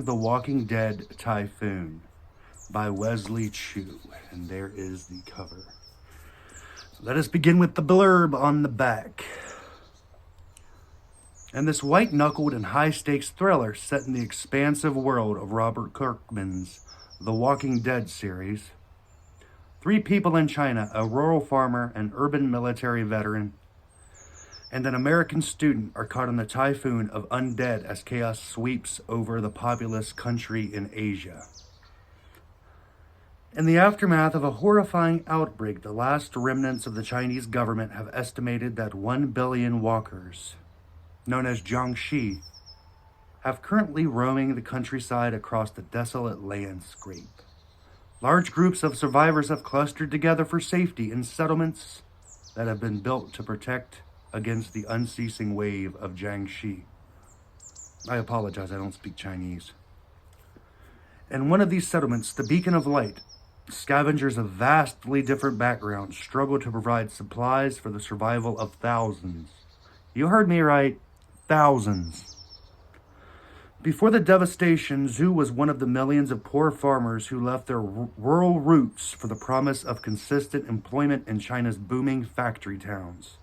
The Walking Dead Typhoon by Wesley CHU. And there is the cover. Let us begin with the blurb on the back. In this white-knuckled and high-stakes thriller set in the expansive world of Robert Kirkman's The Walking Dead series, 3 people in China, a rural farmer, an urban military veteran, and an American student are caught in the typhoon of undead as chaos sweeps over the populous country in Asia. In the aftermath of a horrifying outbreak, the last remnants of the Chinese government have estimated that 1 billion walkers, known as Jiangxi, have currently roaming the countryside across the desolate landscape. Large groups of survivors have clustered together for safety in settlements that have been built to protect against the unceasing wave of Jiangxi. I apologize, I don't speak Chinese. In one of these settlements, the Beacon of Light, scavengers of vastly different backgrounds struggle to provide supplies for the survival of thousands. You heard me right, thousands. Before the devastation, Zhu was one of the millions of poor farmers who left their rural roots for the promise of consistent employment in China's booming factory towns.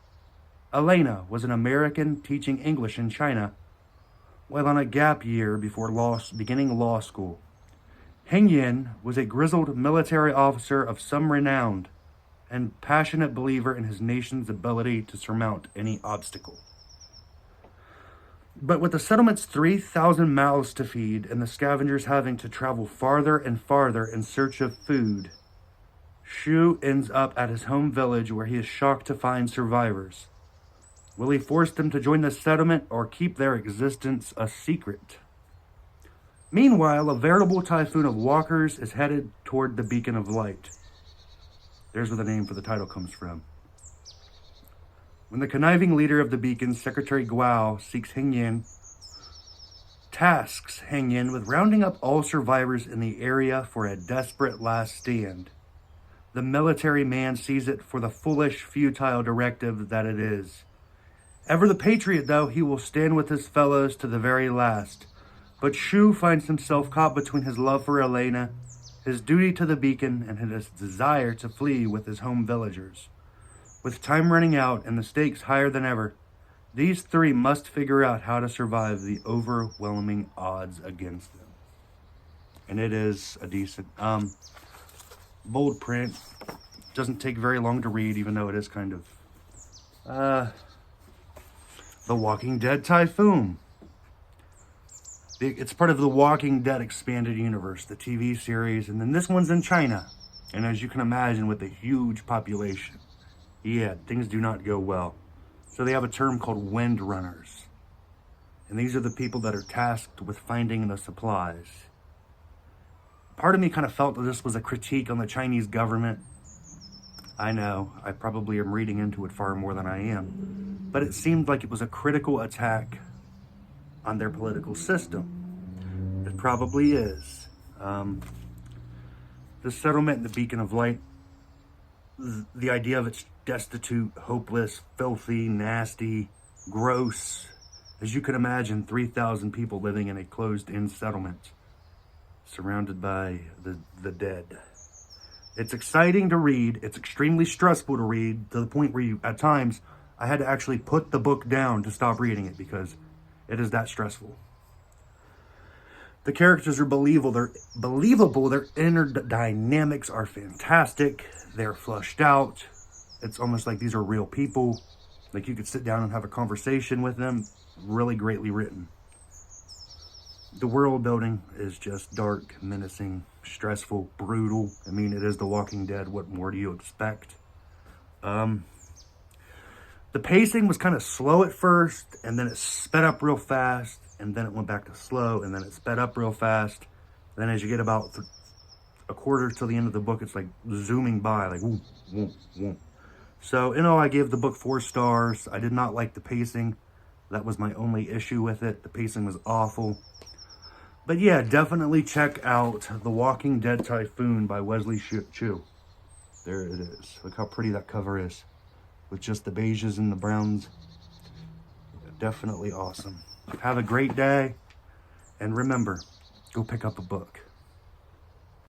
Elena was an American teaching English in China while on a gap year before beginning law school. Hengyan was a grizzled military officer of some renown and passionate believer in his nation's ability to surmount any obstacle. But with the settlement's 3,000 mouths to feed and the scavengers having to travel farther and farther in search of food, Shu ends up at his home village where he is shocked to find survivors. Will he force them to join the settlement or keep their existence a secret? Meanwhile, a veritable typhoon of walkers is headed toward the Beacon of Light. There's where the name for the title comes from. When the conniving leader of the Beacon, Secretary Guo, tasks Hengyan with rounding up all survivors in the area for a desperate last stand. The military man sees it for the foolish, futile directive that it is. Ever the patriot, though, he will stand with his fellows to the very last. But Shu finds himself caught between his love for Elena, his duty to the Beacon, and his desire to flee with his home villagers. With time running out and the stakes higher than ever, these 3 must figure out how to survive the overwhelming odds against them. And it is a decent, bold print. Doesn't take very long to read, even though it is kind of, The Walking Dead Typhoon. It's part of the Walking Dead Expanded Universe, the TV series, and then this one's in China. And as you can imagine, with a huge population, yeah, things do not go well. So they have a term called wind runners. And these are the people that are tasked with finding the supplies. Part of me kind of felt that this was a critique on the Chinese government. I know, I probably am reading into it far more than I am. But it seemed like it was a critical attack on their political system. It probably is. The settlement in the Beacon of Light, the idea of it's destitute, hopeless, filthy, nasty, gross. As you can imagine, 3,000 people living in a closed-in settlement, surrounded by the dead. It's exciting to read. It's extremely stressful to read, to the point where at times, I had to actually put the book down to stop reading it because it is that stressful. The characters are believable. Their inner dynamics are fantastic. They're fleshed out. It's almost like these are real people. Like you could sit down and have a conversation with them. Really greatly written. The world building is just dark, menacing, stressful, brutal. I mean, it is The Walking Dead. What more do you expect? The pacing was kind of slow at first, and then it sped up real fast, and then it went back to slow, and then it sped up real fast. Then as you get about a quarter to the end of the book, it's like zooming by, like whoop, whoop, whoop. So, in all, I gave the book 4 stars. I did not like the pacing. That was my only issue with it. The pacing was awful. But yeah, definitely check out The Walking Dead Typhoon by Wesley CHU. There it is. Look how pretty that cover is. With just the beiges and the browns. Definitely awesome. Have a great day. And remember, go pick up a book.